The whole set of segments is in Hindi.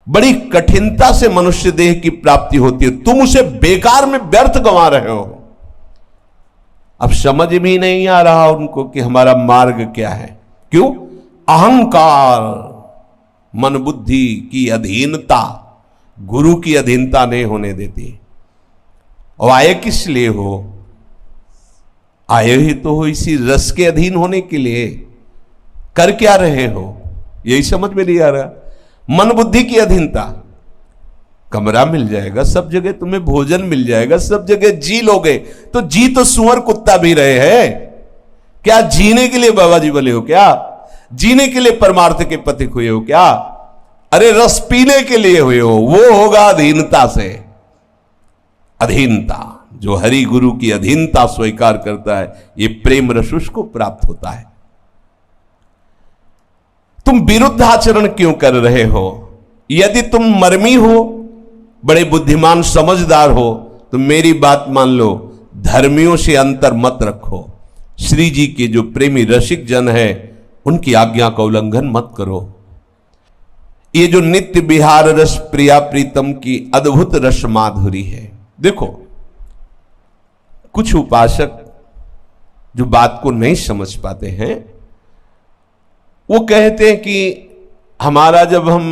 बड़ी कठिनता से मनुष्य देह की प्राप्ति होती है, तुम उसे बेकार में व्यर्थ गंवा रहे हो। अब समझ भी नहीं आ रहा उनको कि हमारा मार्ग क्या है। क्यों? अहंकार, मन बुद्धि की अधीनता, गुरु की अधीनता नहीं होने देती। और आए किस लिए हो? आए ही तो हो इसी रस के अधीन होने के लिए। कर क्या रहे हो यही समझ में नहीं आ रहा। मन बुद्धि की अधीनता, कमरा मिल जाएगा सब जगह, तुम्हें भोजन मिल जाएगा सब जगह, जी लोगे तो जी तो सुअर कुत्ता भी रहे हैं। क्या जीने के लिए बाबा जी बोले हो? क्या जीने के लिए परमार्थ के पथिक हुए हो? क्या अरे रस पीने के लिए हुए हो? वो होगा अधीनता से। अधीनता, जो हरि गुरु की अधीनता स्वीकार करता है, ये प्रेम रस उसको प्राप्त होता है। तुम विरुद्ध आचरण क्यों कर रहे हो? यदि तुम मर्मी हो, बड़े बुद्धिमान समझदार हो, तो मेरी बात मान लो, धर्मियों से अंतर मत रखो। श्री जी के जो प्रेमी रसिक जन है, उनकी आज्ञा का उल्लंघन मत करो। ये जो नित्य विहार रस प्रिया प्रीतम की अद्भुत रस माधुरी है। देखो, कुछ उपासक जो बात को नहीं समझ पाते हैं, वो कहते हैं कि हमारा जब हम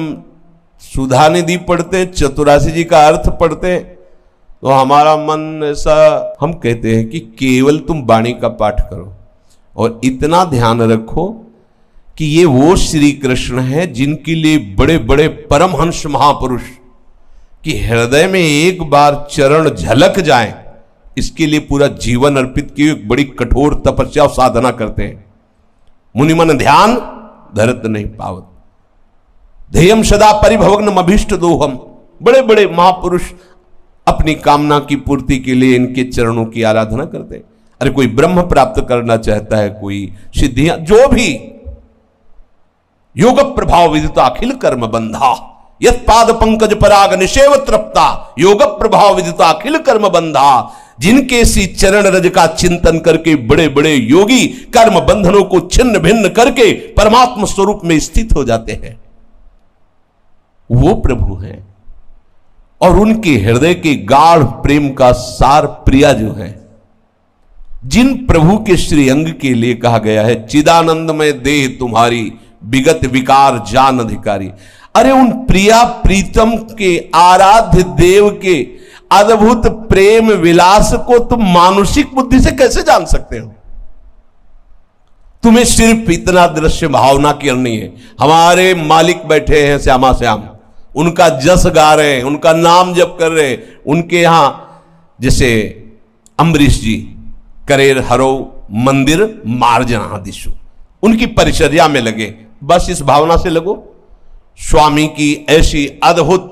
सुधा निधि पढ़ते, चतुरासी जी का अर्थ पढ़ते, तो हमारा मन ऐसा, हम कहते हैं कि केवल तुम वाणी का पाठ करो और इतना ध्यान रखो कि ये वो श्री कृष्ण है जिनके लिए बड़े बड़े परमहंस महापुरुष कि हृदय में एक बार चरण झलक जाए, इसके लिए पूरा जीवन अर्पित किए, एक बड़ी कठोर तपस्या और साधना करते हैं। मुनिमन ध्यान धरत नहीं पावत, ध्येयम सदा परिभवग्नम अभीष्ट दोहम। बड़े बड़े महापुरुष अपनी कामना की पूर्ति के लिए इनके चरणों की आराधना करते हैं। अरे कोई ब्रह्म प्राप्त करना चाहता है, कोई सिद्धियां, जो भी, योग प्रभाव विदिता अखिल कर्म बंधा, यत पाद पंकज पराग निषेव तृप्ता, योग प्रभाव विदिता अखिल कर्म बंधा। जिनके सी चरण रज का चिंतन करके बड़े बड़े योगी कर्म बंधनों को छिन्न भिन्न करके परमात्मा स्वरूप में स्थित हो जाते हैं, वो प्रभु हैं। और उनके हृदय के गाढ़ प्रेम का सार प्रिया जो है, जिन प्रभु के श्री अंग के लिए कहा गया है, चिदानंद में देह तुम्हारी विगत विकार जान अधिकारी। अरे उन प्रिया प्रीतम के आराध्य देव के अद्भुत प्रेम विलास को तुम मानुषिक बुद्धि से कैसे जान सकते हो? तुम्हें सिर्फ इतना दृश्य भावना करनी है। हमारे मालिक बैठे हैं श्यामा श्याम, उनका जस गा रहे हैं, उनका नाम जप कर रहे हैं। उनके यहां जैसे अम्बरीश जी करेर हरो मंदिर मार्जना दिशु, उनकी परिचर्या में लगे, बस इस भावना से लगो। स्वामी की ऐसी अद्भुत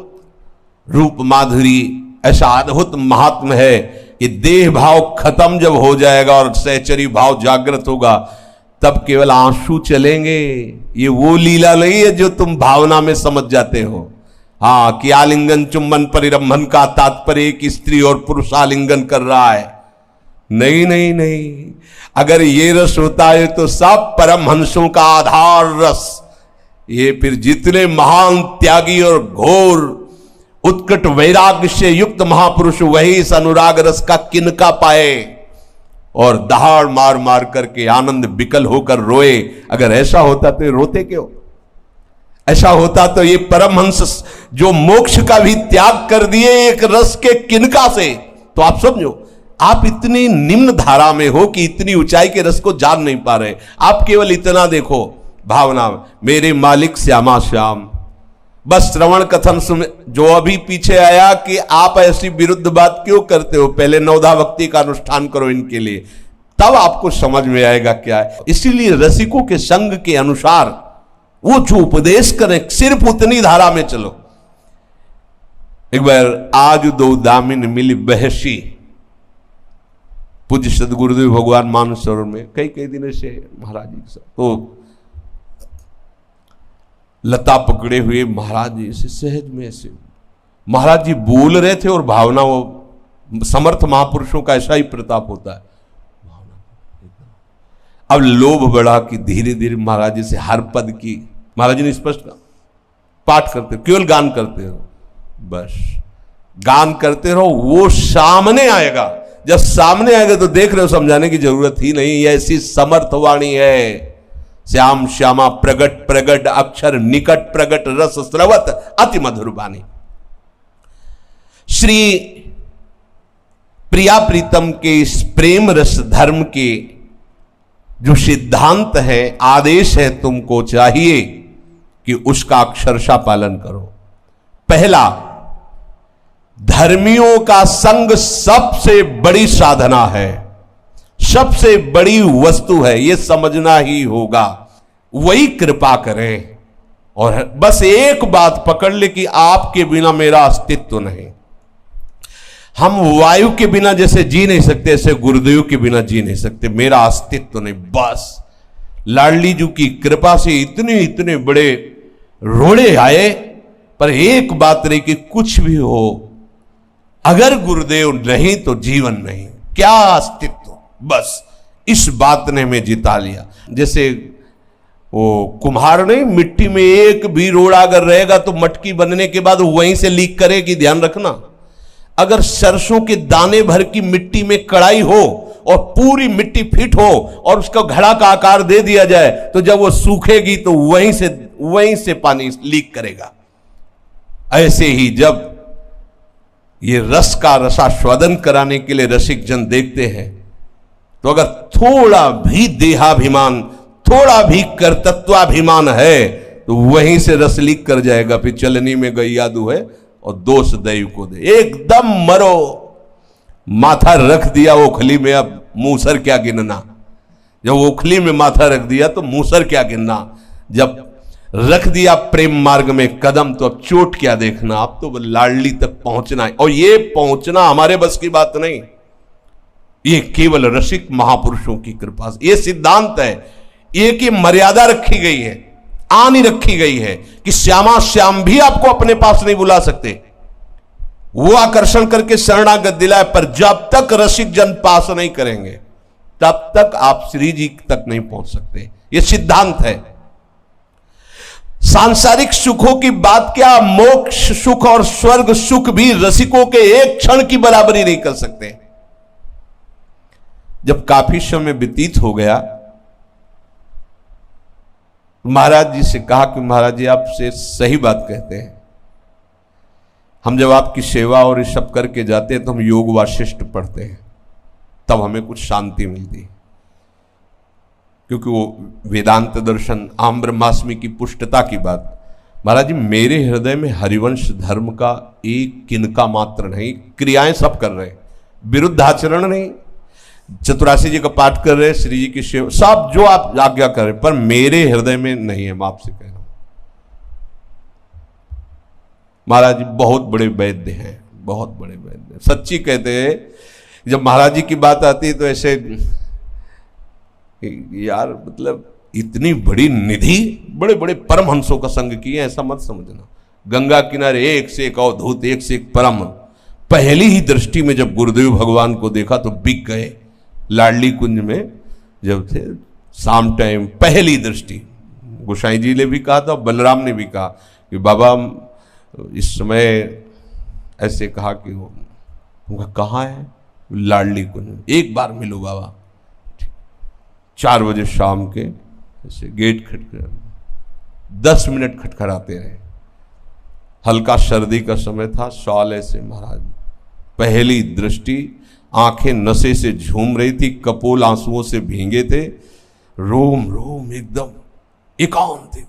रूप माधुरी, ऐसा अद्भुत महात्म है कि देह भाव खत्म जब हो जाएगा और सहचरी भाव जागृत होगा, तब केवल आंसू चलेंगे। ये वो लीला नहीं है जो तुम भावना में समझ जाते हो। हाँ, कि आलिंगन चुंबन परिरंभन का तात्पर्य कि स्त्री और पुरुष आलिंगन कर रहा है। नहीं नहीं नहीं, अगर ये रस होता है तो सब परमहंसों का आधार रस, ये फिर जितने महान त्यागी और घोर उत्कट वैराग्य से युक्त महापुरुष, वही इस अनुराग रस का किनका पाए और दहाड़ मार मार करके आनंद विकल होकर रोए। अगर ऐसा होता तो रोते क्यों? ऐसा होता तो ये परमहंस जो मोक्ष का भी त्याग कर दिए एक रस के किनका से, तो आप समझो, आप इतनी निम्न धारा में हो कि इतनी ऊंचाई के रस को जान नहीं पा रहे। आप केवल इतना देखो भावना, मेरे मालिक श्यामा श्याम। बस श्रवण कथन सुन, जो अभी पीछे आया कि आप ऐसी विरुद्ध बात क्यों करते हो, पहले नवधा भक्ति का अनुष्ठान करो इनके लिए, तब आपको समझ में आएगा क्या है। इसीलिए रसिकों के संग के अनुसार वो जो उपदेश करें, सिर्फ उतनी धारा में चलो। एक बार आज दो दामिन मिली बहसी, पूज्य सदगुरुदेव भगवान मानसरोवर में कई दिनों से महाराज जी के साथ, तो लता पकड़े हुए महाराज जी से सहज में ऐसे महाराज जी बोल रहे थे, और भावना, वो समर्थ महापुरुषों का ऐसा ही प्रताप होता है। अब लोभ बढ़ा कि धीरे धीरे महाराज जी से हर पद की, महाराज जी ने स्पष्ट कहा, पाठ करते रहो, केवल गान करते रहो, बस गान करते रहो, वो सामने आएगा। जब सामने आएगा तो देख रहे हो, समझाने की जरूरत ही नहीं, ये ऐसी समर्थ वाणी है। श्याम श्यामा प्रगट प्रगट अक्षर निकट प्रगट रस स्रवत अति मधुर वाणी। श्री प्रिया प्रीतम के इस प्रेम रस धर्म के जो सिद्धांत है, आदेश है, तुमको चाहिए कि उसका अक्षरशः पालन करो। पहला, धर्मियों का संग सबसे बड़ी साधना है, सबसे बड़ी वस्तु है, यह समझना ही होगा। वही कृपा करें। और बस एक बात पकड़ ले कि आपके बिना मेरा अस्तित्व नहीं। हम वायु के बिना जैसे जी नहीं सकते, ऐसे गुरुदेव के बिना जी नहीं सकते, मेरा अस्तित्व नहीं। बस लाडली जी की कृपा से इतने इतने बड़े रोड़े आए, पर एक बात रही कि कुछ भी हो, अगर गुरुदेव नहीं तो जीवन नहीं, क्या अस्तित्व। बस इस बात ने हमें जिता लिया। जैसे वो कुम्हार नहीं, मिट्टी में एक भी रोड़ा अगर रहेगा तो मटकी बनने के बाद वहीं से लीक करेगी, ध्यान रखना। अगर सरसों के दाने भर की मिट्टी में कड़ाई हो और पूरी मिट्टी फिट हो और उसका घड़ा का आकार दे दिया जाए, तो जब वो सूखेगी तो वहीं से पानी लीक करेगा। ऐसे ही जब ये रस का रसास्वादन कराने के लिए रसिक जन देखते हैं, तो अगर थोड़ा भी देहाभिमान, थोड़ा भी कर्तत्वाभिमान है, तो वहीं से रस लीक कर जाएगा। फिर चलनी में गैया दुहे और दोष दैव को दे, एकदम मरो। माथा रख दिया ओखली में, अब मूसर क्या गिनना। जब ओखली में माथा रख दिया तो मूसर क्या गिनना। जब रख दिया प्रेम मार्ग में कदम, तो अब चोट क्या देखना। अब तो लाडली तक पहुंचना है, और ये पहुंचना हमारे बस की बात नहीं, ये केवल रसिक महापुरुषों की कृपा से। ये सिद्धांत है, एक ही मर्यादा रखी गई है, आनी रखी गई है कि श्यामा श्याम भी आपको अपने पास नहीं बुला सकते। वो आकर्षण करके शरणागत दिलाए, पर जब तक रसिक जन पास नहीं करेंगे तब तक आप श्री जी तक नहीं पहुंच सकते। ये सिद्धांत है। सांसारिक सुखों की बात क्या, मोक्ष सुख और स्वर्ग सुख भी रसिकों के एक क्षण की बराबरी नहीं कर सकते। जब काफी समय व्यतीत हो गया, महाराज जी से कहा कि महाराज जी आपसे सही बात कहते हैं, हम जब आपकी सेवा और ये सब करके जाते हैं तो हम योग वाशिष्ठ पढ़ते हैं, तब हमें कुछ शांति मिलती है। क्योंकि वो वेदांत दर्शन आम ब्रह्मास्मि की पुष्टता की बात। महाराज जी मेरे हृदय में हरिवंश धर्म का एक किनका मात्र नहीं, क्रियाएं सब कर रहे हैं, विरुद्ध आचरण नहीं। चतुरासी जी का पाठ कर रहे हैं, श्री जी की सेवा, सब जो आप आज्ञा करें, पर मेरे हृदय में नहीं है। मैं आपसे कह रहा हूं, महाराज जी बहुत बड़े वैद्य हैं, बहुत बड़े वैद्य। सच्ची कहते हैं, जब महाराज जी की बात आती है तो ऐसे यार, मतलब इतनी बड़ी निधि, बड़े बड़े परमहंसों का संग किए, ऐसा मत समझना। गंगा किनारे एक से एक अवधूत, एक से एक परम। पहली ही दृष्टि में जब गुरुदेव भगवान को देखा तो बिक गए। लाडली कुंज में जब थे, शाम टाइम पहली दृष्टि, गोसाई जी ने भी कहा था, बलराम ने भी कहा कि बाबा इस समय ऐसे कहा कि वो कहाँ है, लाडली कुंज में, एक बार मिलो बाबा। 4 बजे शाम के ऐसे गेट खटखड़ा, 10 मिनट खटखड़ाते रहे। हल्का सर्दी का समय था, शॉल ऐसे महाराज, पहली दृष्टि, आंखें नशे से झूम रही थी, कपोल आंसुओं से भींगे थे, रोम रोम एकदम एकांत।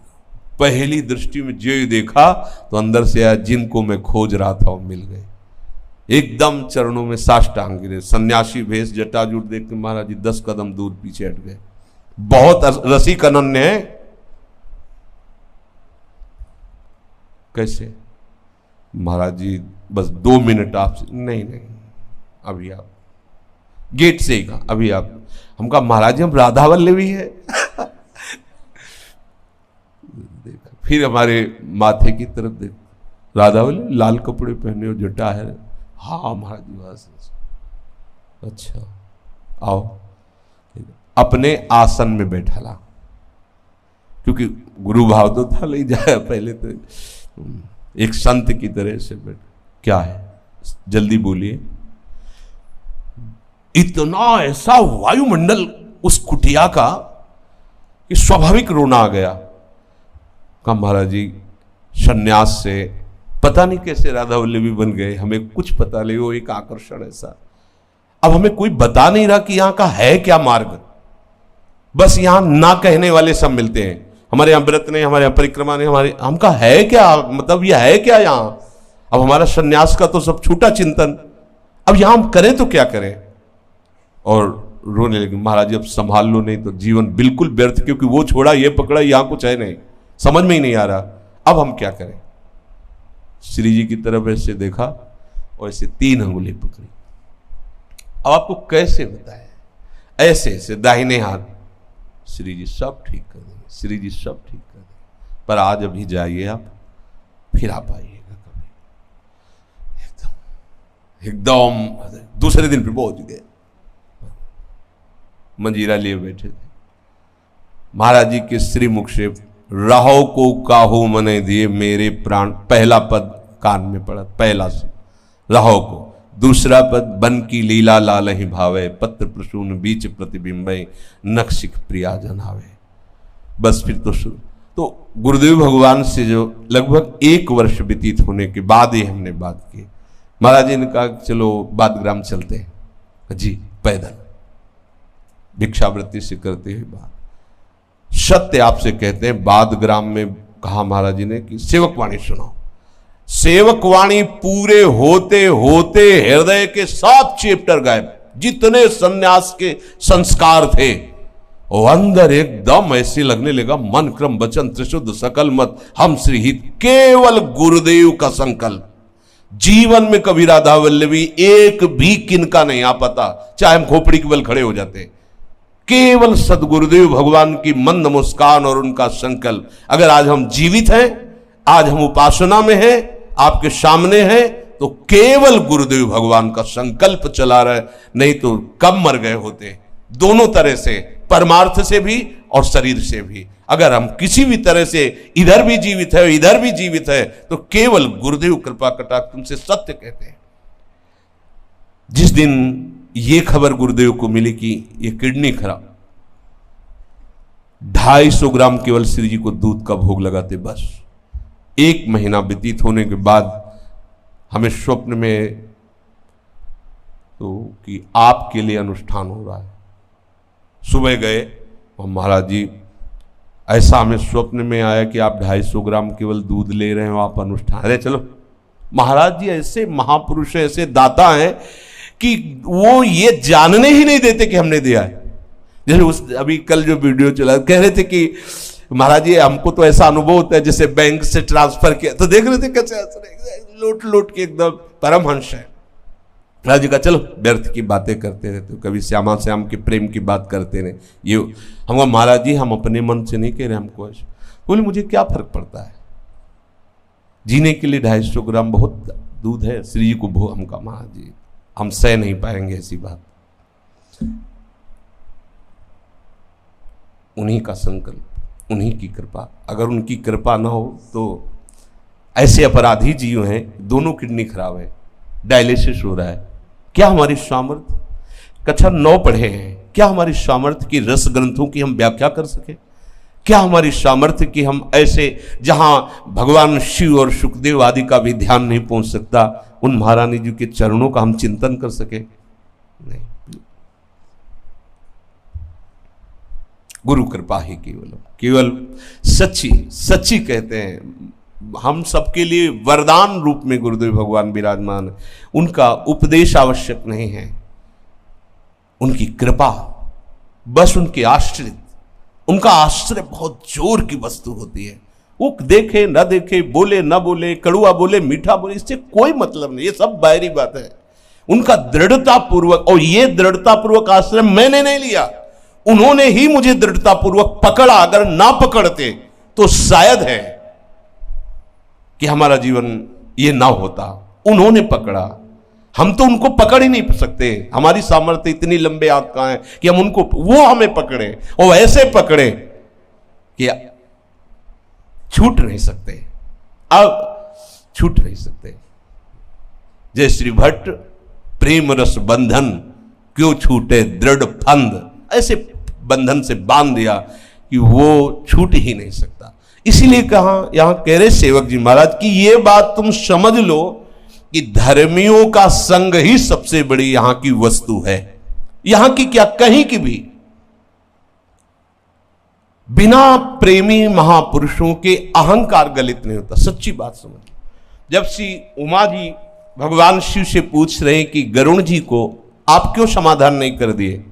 पहली दृष्टि में जो देखा तो अंदर से आया, जिनको मैं खोज रहा था वो मिल गए। एकदम चरणों में साष्टांग गिरे, सन्यासी भेष, जटाजूट देख के महाराज जी 10 कदम दूर पीछे हट गए। बहुत रसिक अनन्य है। कैसे महाराज जी बस 2 मिनट आपसे, नहीं अभी आप गेट से ही कहा, अभी आप। हम कहा महाराज जी हम राधा वल्लभी है। फिर हमारे माथे की तरफ देख, राधा वल्लभी, लाल कपड़े पहने हो, जटा है। हाँ महाराज जी बस, अच्छा आओ। अपने आसन में बैठा ला, क्योंकि गुरु भाव तो था, ले जाया पहले तो एक संत की तरह से बैठ, क्या है, जल्दी बोलिए। इतना ऐसा वायुमंडल उस कुटिया का कि स्वाभाविक रोना आ गया। कहा महाराज जी सन्यास से पता नहीं कैसे राधा वल्लभी बन गए, हमें कुछ पता नहीं, वो एक आकर्षण ऐसा। अब हमें कोई बता नहीं रहा कि यहां का है क्या मार्ग, बस यहां ना कहने वाले सब मिलते हैं। हमारे यहां व्रत ने, हमारे यहां परिक्रमा ने, हमारे हमका है क्या, मतलब यह है क्या यहां। अब हमारा सन्यास का तो सब छूटा चिंतन, अब यहां हम करें तो क्या करें। और रोने लगे, महाराज जी अब संभाल लो, नहीं तो जीवन बिल्कुल व्यर्थ, क्योंकि वो छोड़ा ये पकड़ा, यहां कुछ है नहीं, समझ में ही नहीं आ रहा, अब हम क्या करें। श्री जी की तरफ ऐसे देखा और ऐसे 3 अंगुली पकड़ी। अब आपको कैसे बताएं, ऐसे ऐसे दाहिने हाथ, श्री जी सब ठीक कर देंगे, श्री जी सब ठीक कर देंगे, पर आज अभी जाइए आप, फिर आप आइएगा कभी। एकदम दूसरे दिन पे पहुंच गए, मंजीरा लिए बैठे थे। महाराज जी के श्री मुख से रहो को काहो मने दिए मेरे प्राण, पहला पद कान में पड़ा, पहला से रहो को। दूसरा पद बन की लीला लाल ही भावे, पत्र प्रसून बीच प्रतिबिंबे, नक्शिक प्रिया जनावे। बस फिर तो शुरू। तो गुरुदेव भगवान से जो लगभग 1 वर्ष व्यतीत होने के बाद ही हमने बात की। महाराज जी ने कहा चलो बादग्राम चलते हैं जी, पैदल भिक्षावृत्ति से करते हुए बात। सत्य आपसे कहते हैं, बादग्राम में कहा महाराज जी ने कि सेवकवाणी सुनाओ। सेवकवाणी पूरे होते होते हृदय के 7 चैप्टर गायब, जितने सन्यास के संस्कार थे वो अंदर एकदम ऐसे लगने लगा, मन क्रम वचन त्रिशुद्ध सकल मत हम श्रीहित, केवल गुरुदेव का संकल्प। जीवन में कभी राधा वल्लभी एक भी किनका नहीं आ पाता, चाहे हम खोपड़ी के बल खड़े हो जाते, केवल सदगुरुदेव भगवान की मंद मुस्कान और उनका संकल्प। अगर आज हम जीवित हैं, आज हम उपासना में हैं, आपके सामने हैं, तो केवल गुरुदेव भगवान का संकल्प चला रहे, नहीं तो कब मर गए होते। दोनों तरह से, परमार्थ से भी और शरीर से भी। अगर हम किसी भी तरह से इधर भी जीवित है इधर भी जीवित है, तो केवल गुरुदेव कृपा कटाक्ष तुमसे सत्य कहते हैं। जिस दिन ये खबर गुरुदेव को मिली कि ये किडनी खराब, 250 ग्राम केवल श्री जी को दूध का भोग लगाते, बस 1 महीना व्यतीत होने के बाद हमें स्वप्न में तो कि आपके लिए अनुष्ठान हो रहा है। सुबह गए और महाराज जी ऐसा हमें स्वप्न में आया कि आप 250 ग्राम केवल दूध ले रहे हो, आप अनुष्ठान। अरे चलो, महाराज जी ऐसे महापुरुष हैं, ऐसे दाता हैं कि वो ये जानने ही नहीं देते कि हमने दिया है। जैसे उस अभी कल जो वीडियो चला, कह रहे थे कि महाराज जी हमको तो ऐसा अनुभव होता है जैसे बैंक से ट्रांसफर किया, तो देख रहे थे कैसे लोट लोट के एकदम परमहंस है। महाराज जी का चलो व्यर्थ की बातें करते रहते, कभी श्यामा श्याम के प्रेम की बात करते रहे। ये हम महाराज जी हम अपने मन से नहीं कह रहे, हमको बोले मुझे क्या फर्क पड़ता है, जीने के लिए 250 ग्राम बहुत दूध है, श्री जी को भो। हमका महाराज जी हम सह नहीं पाएंगे ऐसी बात। उन्हीं का संकल्प, उन्हीं की कृपा, अगर उनकी कृपा ना हो तो ऐसे अपराधी जीव हैं, दोनों किडनी खराब है, डायलिसिस हो रहा है। क्या हमारी सामर्थ्य, कक्षा 9 पढ़े हैं, क्या हमारी सामर्थ्य की रस ग्रंथों की हम व्याख्या कर सके? क्या हमारी सामर्थ्य की हम ऐसे जहां भगवान शिव और सुखदेव आदि का भी ध्यान नहीं पहुंच सकता, उन महारानी जी के चरणों का हम चिंतन कर सके? नहीं, गुरु कृपा ही केवल सच्ची सच्ची कहते हैं। हम सबके लिए वरदान रूप में गुरुदेव भगवान विराजमान है। उनका उपदेश आवश्यक नहीं है, उनकी कृपा, बस उनके आश्रित। उनका आश्रय बहुत जोर की वस्तु होती है। वो देखे न देखे, बोले न बोले, कड़ुआ बोले मीठा बोले, इससे कोई मतलब नहीं, ये सब बाहरी बात है। उनका दृढ़ता पूर्वक, और ये दृढ़ता पूर्वक आश्रय मैंने नहीं लिया, उन्होंने ही मुझे दृढ़ता पूर्वक पकड़ा। अगर ना पकड़ते तो शायद है कि हमारा जीवन ये ना होता। उन्होंने पकड़ा, हम तो उनको पकड़ ही नहीं सकते। हमारी सामर्थ्य इतनी लंबे हाथ कहां है कि हम उनको, वो हमें पकड़े और ऐसे पकड़े कि छूट नहीं सकते। अब छूट नहीं सकते। जय श्री भट्ट, प्रेम रस बंधन क्यों छूटे दृढ़ फंद, ऐसे बंधन से बांध दिया कि वो छूट ही नहीं सकता। इसीलिए कहा, यहां कह रहे सेवक जी महाराज कि ये बात तुम समझ लो कि धर्मियों का संग ही सबसे बड़ी यहां की वस्तु है। यहां की क्या, कहीं की भी बिना प्रेमी महापुरुषों के अहंकार गलित नहीं होता। सच्ची बात समझ। जब श्री उमा जी भगवान शिव से पूछ रहे कि गरुण जी को आप क्यों समाधान नहीं कर दिए,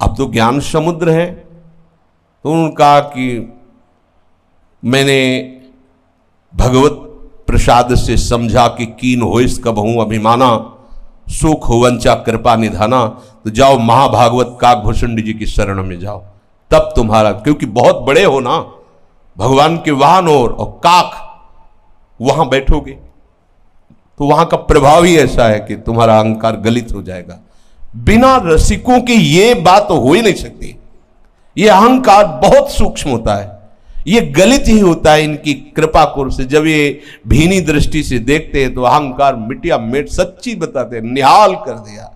आप तो ज्ञान समुद्र है, तो उन्होंने कहा कि मैंने भगवत प्रसाद से समझा कि कीन हो इस कबहू अभिमाना, सुख हो वंचा कृपा निधाना। तो जाओ महाभागवत काकभूषण जी की शरण में जाओ, तब तुम्हारा, क्योंकि बहुत बड़े हो ना, भगवान के वाहन और काक, वहां बैठोगे तो वहां का प्रभाव ही ऐसा है कि तुम्हारा अहंकार गलित हो जाएगा। बिना रसिकों के ये बात हो ही नहीं सकती। ये अहंकार बहुत सूक्ष्म होता है, ये गलित ही होता है इनकी कृपा कोर से। जब ये भीनी दृष्टि से देखते हैं तो अहंकार मिटिया मिट, सच्ची बताते हैं, निहाल कर दिया।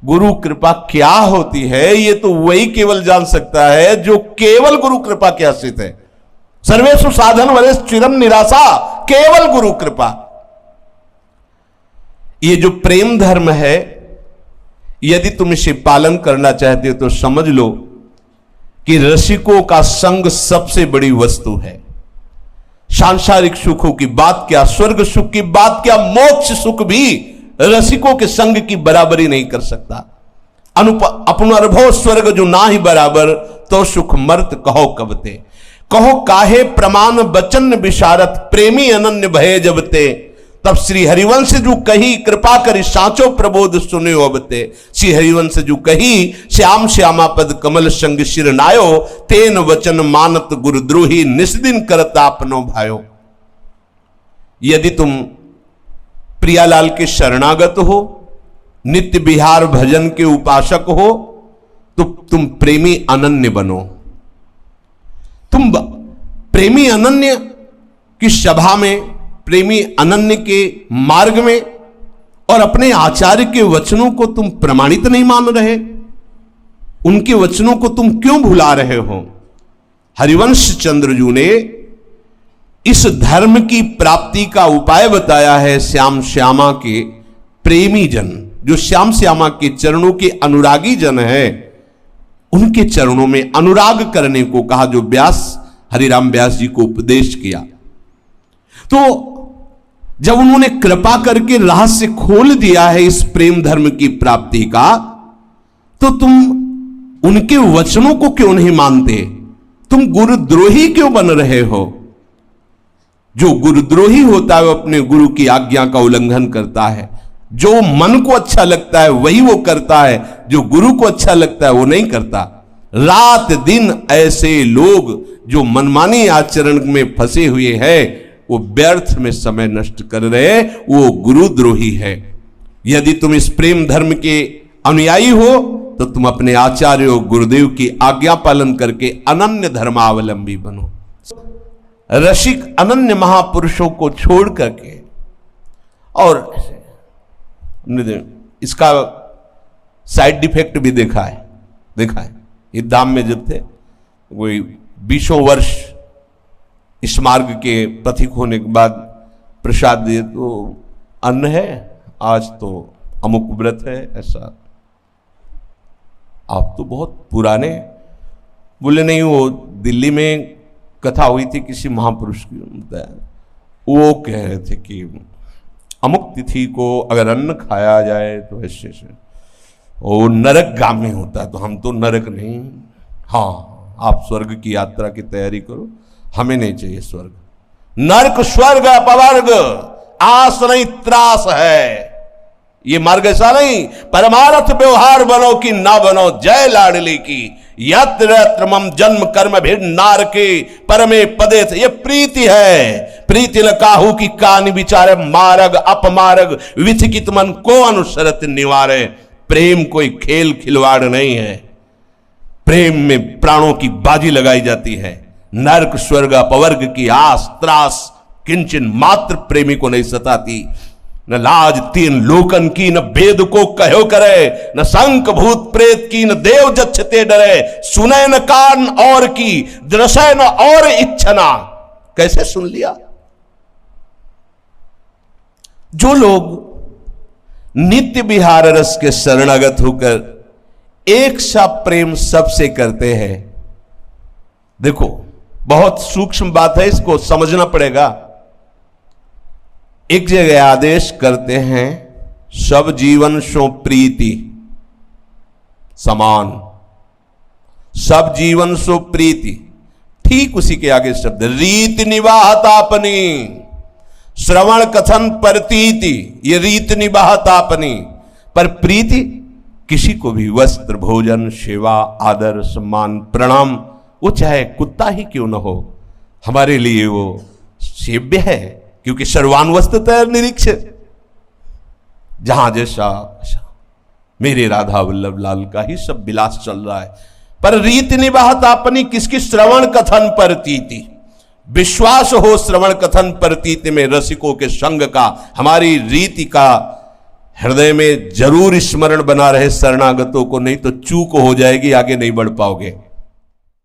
गुरु कृपा क्या होती है ये तो वही केवल जान सकता है जो केवल गुरु कृपा के आश्रित है। सर्वेषु साधन वरे चिरम निराशा, केवल गुरु कृपा। ये जो प्रेम धर्म है, यदि तुम इसे पालन करना चाहते हो तो समझ लो कि रसिकों का संग सबसे बड़ी वस्तु है। सांसारिक सुखों की बात क्या, स्वर्ग सुख की बात क्या, मोक्ष सुख भी रसिकों के संग की बराबरी नहीं कर सकता। अपनर्भव स्वर्ग जो ना ही बराबर, तो सुख मर्त कहो कबते। कहो काहे प्रमाण बचन विशारत, प्रेमी अनन्य भय जबते। तब श्री हरिवंश जो कही कृपा करी सांचो प्रबोध सुने अबते। श्री हरिवंश जो कही श्याम श्यामा पद कमल संग शिर नायो, तेन वचन मानत गुरुद्रोही निस्दिन करता अपनो भायो। यदि तुम प्रियालाल के शरणागत हो, नित्य विहार भजन के उपासक हो, तो तुम प्रेमी अनन्य बनो। तुम प्रेमी अनन्य की सभा में, प्रेमी अनन्य के मार्ग में, और अपने आचार्य के वचनों को तुम प्रमाणित नहीं मान रहे, उनके वचनों को तुम क्यों भुला रहे हो? हरिवंश चंद्रजू ने इस धर्म की प्राप्ति का उपाय बताया है श्याम श्यामा के प्रेमी जन, जो श्याम श्यामा के चरणों के अनुरागी जन है, उनके चरणों में अनुराग करने को कहा, जो व्यास हरिराम व्यास जी को उपदेश किया। तो जब उन्होंने कृपा करके रहस्य खोल दिया है इस प्रेम धर्म की प्राप्ति का, तो तुम उनके वचनों को क्यों नहीं मानते? तुम गुरुद्रोही क्यों बन रहे हो? जो गुरुद्रोही होता है वो अपने गुरु की आज्ञा का उल्लंघन करता है। जो मन को अच्छा लगता है वही वो करता है, जो गुरु को अच्छा लगता है वो नहीं करता। रात दिन ऐसे लोग जो मनमानी आचरण में फंसे हुए हैं, वो व्यर्थ में समय नष्ट कर रहे, वो गुरुद्रोही है। यदि तुम इस प्रेम धर्म के अनुयायी हो तो तुम अपने आचार्य और गुरुदेव की आज्ञा पालन करके अनन्य धर्मावलंबी बनो। रसिक अनन्य महापुरुषों को छोड़ करके, और इसका साइड इफेक्ट भी देखा है। ये धाम में जब थे, कोई 20 वर्ष इस मार्ग के पथिक होने के बाद प्रसाद दिए, तो अन्न है, आज तो अमुक व्रत है, ऐसा। आप तो बहुत पुराने। बोले नहीं, वो दिल्ली में कथा हुई थी किसी महापुरुष की, वो कह रहे थे कि अमुक तिथि को अगर अन्न खाया जाए तो ऐसे से वो नरकगामी होता है। तो हम तो नरक नहीं, हाँ आप स्वर्ग की यात्रा की तैयारी करो, हमें नहीं चाहिए स्वर्ग। नरक स्वर्ग अपवर्ग आस नहीं त्रास है, ये मार्ग ऐसा नहीं। परमार्थ व्यवहार बनो कि ना बनो, जय लाडली की। यत्र यत्र मम जन्म कर्म भिन्न नारके परमे पदे थे, ये प्रीति है। प्रीति न काहू की कानि विचारे, मार्ग अपमार्ग विथिकित मन को अनुसरत निवारे। प्रेम कोई खेल खिलवाड़ नहीं है, प्रेम में प्राणों की बाजी लगाई जाती है। नरक स्वर्ग अपवर्ग की आस त्रास किंचन मात्र प्रेमी को नहीं सताती। न लाज तीन लोकन की, न वेद को कहो करे, न शंख भूत प्रेत की, न देव जच्छते डरे। सुने न कान और की, दृश्य न और इच्छना। कैसे सुन लिया? जो लोग नित्य विहार रस के शरणागत होकर एक सा प्रेम सबसे करते हैं। देखो, बहुत सूक्ष्म बात है, इसको समझना पड़ेगा। एक जगह आदेश करते हैं, सब जीवन सो प्रीति समान, सब जीवन सो प्रीति। ठीक उसी के आगे शब्द, रीत निवाहतापनी, श्रवण कथन परतीति। ये रीत निवाहतापनी, पर प्रीति किसी को भी वस्त्र, भोजन, सेवा, आदर, सम्मान, प्रणाम, वो चाहे कुत्ता ही क्यों न हो, हमारे लिए वो सेव्य है, क्योंकि सर्वान्वस्ततः निरीक्षित। जहां जैसा मेरे राधा वल्लभ लाल का ही सब विलास चल रहा है। पर रीति निवाहतापनी किसकी? श्रवण कथन परतीति। विश्वास हो श्रवण कथन परतीति में रसिकों के संग का, हमारी रीति का हृदय में जरूर स्मरण बना रहे शरणागतों को, नहीं तो चूक हो जाएगी, आगे नहीं बढ़ पाओगे।